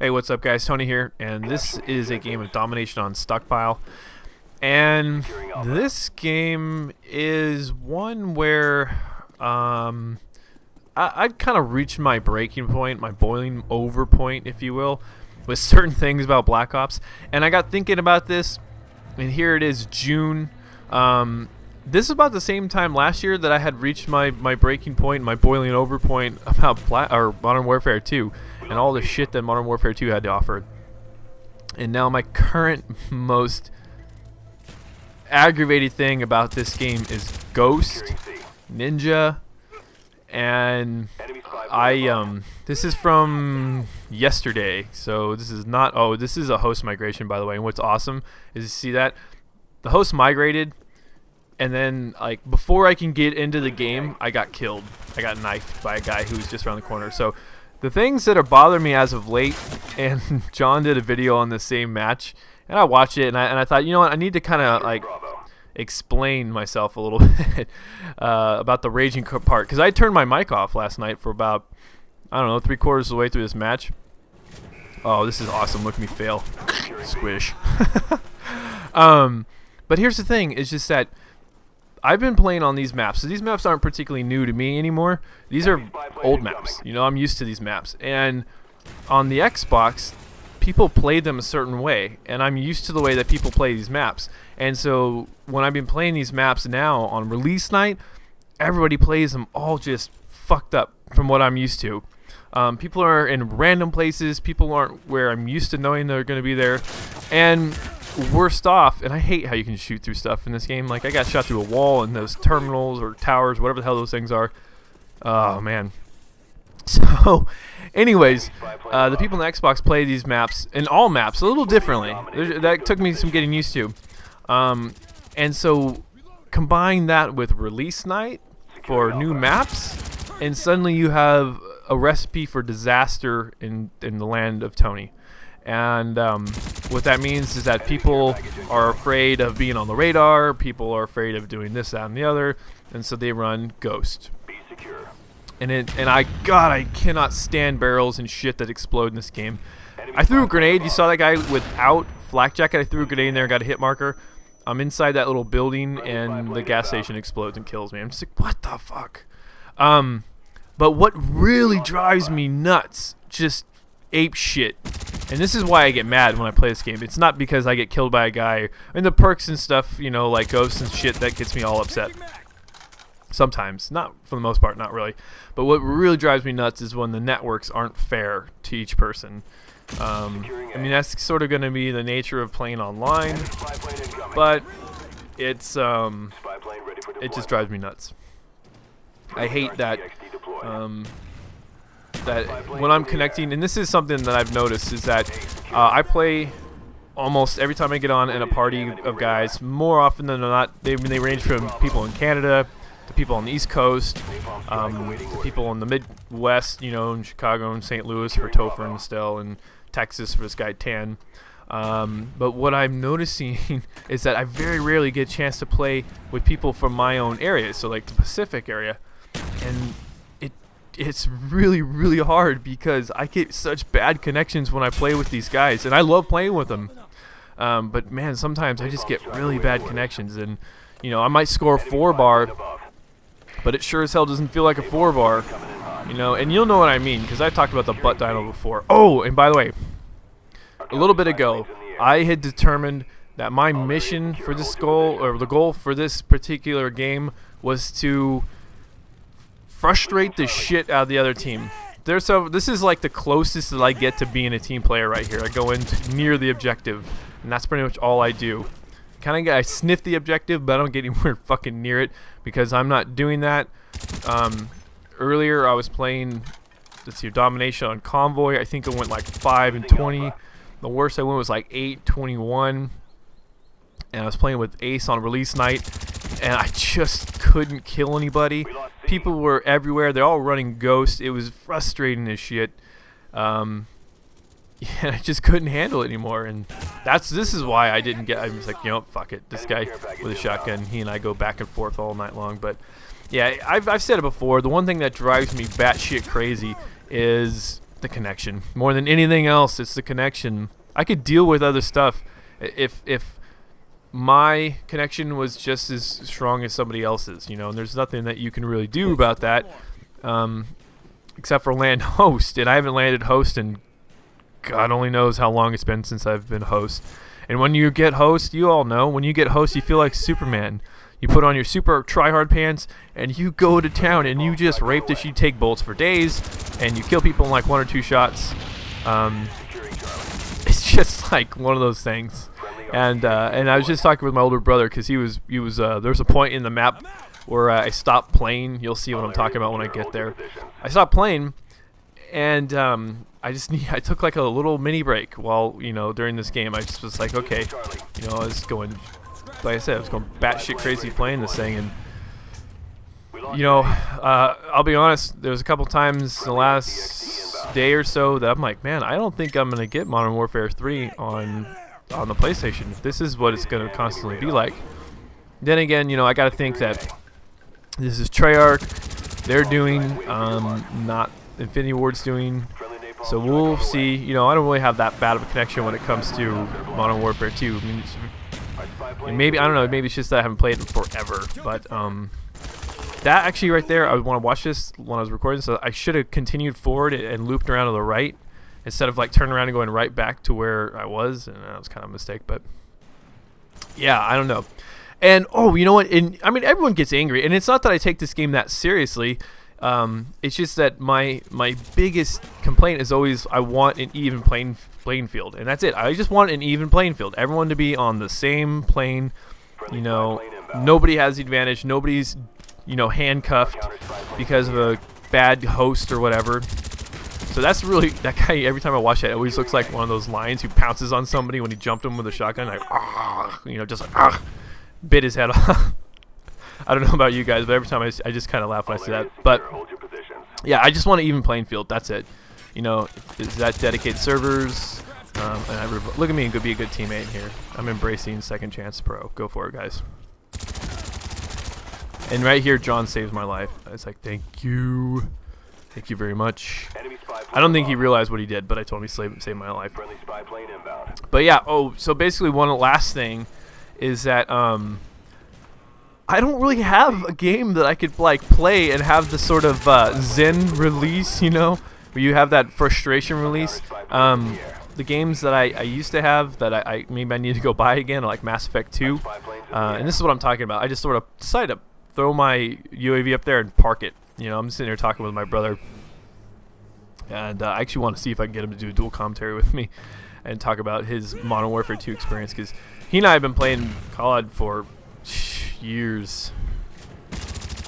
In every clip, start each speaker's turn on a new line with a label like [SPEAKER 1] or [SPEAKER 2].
[SPEAKER 1] Hey, what's up guys, Tony here, and this is a game of domination on stockpile. And this game is one where I'd kind of reached my breaking point, my boiling over point, if you will, with certain things about Black Ops. And I got thinking about this, and here it is, June. This is about the same time last year that I had reached my breaking point, my boiling over point about Modern Warfare 2 and all the shit that Modern Warfare 2 had to offer. And now my current most aggravated thing about this game is Ghost, Ninja, and this is from yesterday, so this is not, oh, this is a host migration, by the way. And what's awesome is, you see that the host migrated, and then like before I can get into the game, I got killed. I got knifed by a guy who was just around the corner. So the things that are bothering me as of late, and John did a video on the same match, and I watched it, and I thought, you know what, I need to kind of like explain myself a little bit about the raging part, because I turned my mic off last night for about, I don't know, 3/4 of the way through this match. Oh, this is awesome. Look at me fail. Squish. But here's the thing, it's just that I've been playing on these maps. So these maps aren't particularly new to me anymore. These are old maps. You know, I'm used to these maps. And on the Xbox, people play them a certain way. And I'm used to the way that people play these maps. And so when I've been playing these maps now on release night, everybody plays them all just fucked up from what I'm used to. People are in random places. People aren't where I'm used to knowing they're going to be there. And worst off, and I hate how you can shoot through stuff in this game. Like, I got shot through a wall in those terminals or towers, whatever the hell those things are. Oh, man. So, anyways, the people on the Xbox play these maps, and all maps, a little differently. That took me some getting used to. And so, combine that with release night for new maps, and suddenly you have a recipe for disaster in the land of Tony. And what that means is that people are afraid of being on the radar, people are afraid of doing this, that, and the other, and so they run Ghost. And I cannot stand barrels and shit that explode in this game. I threw a grenade. You saw that guy without flak jacket. I threw a grenade in there and got a hit marker. I'm inside that little building, and the gas station explodes and kills me. I'm just like, what the fuck? But what really drives me nuts, just ape shit, and this is why I get mad when I play this game. It's not because I get killed by a guy and the perks and stuff, you know, like ghosts and shit, that gets me all upset. Sometimes, not for the most part, not really. But what really drives me nuts is when the networks aren't fair to each person. I mean, that's sort of going to be the nature of playing online, but it's it just drives me nuts. I hate that that when I'm connecting, and this is something that I've noticed, is that I play almost every time I get on in a party of guys. More often than not, they range from people in Canada to people on the East Coast, to people in the Midwest, you know, in Chicago and St. Louis for Topher and Estelle, and Texas for this guy Tan. But what I'm noticing is that I very rarely get a chance to play with people from my own area, so like the Pacific area, and it's really, really hard because I get such bad connections when I play with these guys, and I love playing with them. But man, sometimes I just get really bad connections, and you know, I might score a 4-bar, but it sure as hell doesn't feel like a 4-bar. You know, and you'll know what I mean because I've talked about the butt dino before. Oh, and by the way, a little bit ago, I had determined that my mission for this goal, or the goal for this particular game, was to frustrate the shit out of the other team. This is like the closest that I get to being a team player right here. I go in near the objective, and that's pretty much all I do. I sniff the objective, but I don't get anywhere fucking near it because I'm not doing that. Earlier I was playing, let's see, domination on convoy. I think I went like 5 and 20. The worst I went was like 8-21. And I was playing with Ace on release night, and I just couldn't kill anybody. People were everywhere. They're all running Ghost. It was frustrating as shit. Yeah, I just couldn't handle it anymore, and this is why I didn't get. I was like, you know, fuck it. This guy with a shotgun, he and I go back and forth all night long. But yeah, I've said it before. The one thing that drives me batshit crazy is the connection. More than anything else, it's the connection. I could deal with other stuff if my connection was just as strong as somebody else's, you know, and there's nothing that you can really do about that, except for land host, and I haven't landed host in God only knows how long it's been since I've been host. And when you get host, you all know, when you get host, you feel like Superman. You put on your super try-hard pants, and you go to town, and you just rape the sheet, take bolts for days, and you kill people in like 1 or 2 shots. It's just like one of those things. And I was just talking with my older brother because there's a point in the map where I stopped playing. You'll see what I'm talking about when I get there. I stopped playing, and I took like a little mini break while, you know, during this game. I just was like, okay, you know, I was going, like I said, I was going batshit crazy playing this thing, and you know, I'll be honest, there was a couple times in the last day or so that I'm like, man, I don't think I'm gonna get Modern Warfare 3 on the PlayStation. If this is what it's gonna constantly be like. Then again, you know, I gotta think that this is Treyarch. They're doing, not Infinity Ward's doing. So we'll see. You know, I don't really have that bad of a connection when it comes to Modern Warfare 2. I mean, maybe, I don't know, maybe it's just that I haven't played it forever. But that actually right there, I would want to watch this when I was recording, so I should have continued forward and looped around to the right instead of like turning around and going right back to where I was, and that was kind of a mistake. But yeah, I don't know. And oh, you know what? I mean, everyone gets angry, and it's not that I take this game that seriously. It's just that my biggest complaint is always I want an even playing field, and that's it. I just want an even playing field. Everyone to be on the same plane. You know, nobody has the advantage. Nobody's, you know, handcuffed because of a bad host or whatever. So that's really, that guy, every time I watch that, it always looks like one of those lions who pounces on somebody when he jumped him with a shotgun, like, you know, just like, bit his head off. I don't know about you guys, but every time I just kind of laugh when I see that. But yeah, I just want an even playing field. That's it. You know, is that dedicated servers? And look at me and go be a good teammate here. I'm embracing Second Chance Pro. Go for it, guys. And right here, John saves my life. It's like, thank you very much. I don't think he realized what he did, but I told him he saved my life. But yeah, oh, so basically one last thing is that I don't really have a game that I could like play and have the sort of zen release, you know, where you have that frustration release. The games that I used to have that I maybe I need to go buy again are like Mass Effect 2, and this is what I'm talking about. I just sort of decided to throw my UAV up there and park it. You know, I'm sitting here talking with my brother, and I actually want to see if I can get him to do dual commentary with me and talk about his Modern Warfare 2 experience, because he and I have been playing COD for years.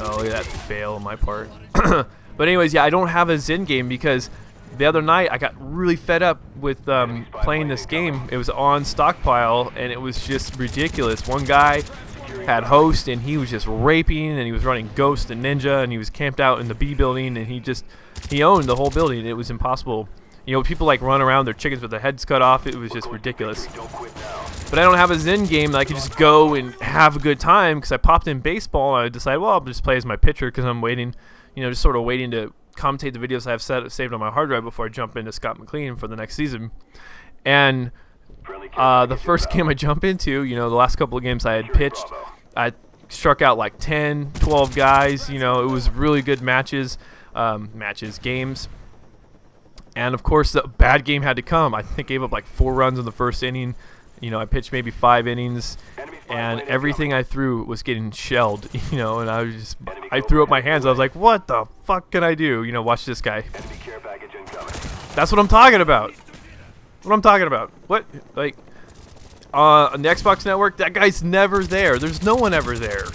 [SPEAKER 1] Oh, look at that fail on my part. But anyways, yeah, I don't have a Zen game because the other night I got really fed up with playing this game. It was on stockpile, and it was just ridiculous. One guy had host, and he was just raping, and he was running Ghost and Ninja, and he was camped out in the B building, and he owned the whole building. It was impossible. You know, people like run around their chickens with their heads cut off. It was just ridiculous. But I don't have a Zen game that I can just go and have a good time, because I popped in baseball, and I decided, well, I'll just play as my pitcher because I'm waiting, you know, just sort of waiting to commentate the videos I have saved on my hard drive before I jump into Scott McLean for the next season. And the first game I jump into, you know, the last couple of games I had pitched, I struck out like 10, 12 guys. You know, it was really good games. And of course, the bad game had to come. I think I gave up like 4 runs in the first inning. You know, I pitched maybe 5 innings, and everything I threw was getting shelled. You know, and I threw up my hands. I was like, "What the fuck can I do?" You know, watch this guy. That's what I'm talking about. What, like, on the Xbox Network, that guy's never there. There's no one ever there.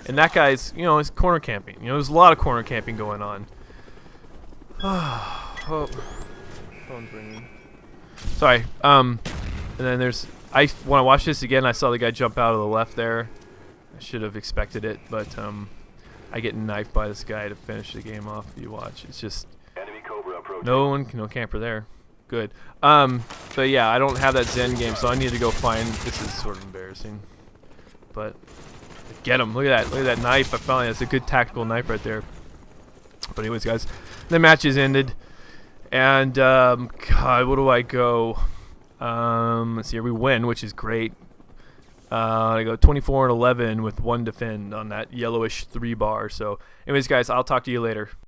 [SPEAKER 1] And that guy's, you know, is corner camping. You know, there's a lot of corner camping going on. Oh, phone's ringing. Sorry. And then when I watched this again, I saw the guy jump out of the left there. I should have expected it, but I get knifed by this guy to finish the game off. You watch. It's just no camper there. Good. But yeah, I don't have that Zen game, so I need to go find. This is sort of embarrassing, but get him. Look at that. Look at that knife. That's a good tactical knife right there. But anyways, guys, the match is ended. And God, what do I go? Let's see here. We win, which is great. I go 24 and 11 with 1 defend on that yellowish 3 bar. So, anyways, guys, I'll talk to you later.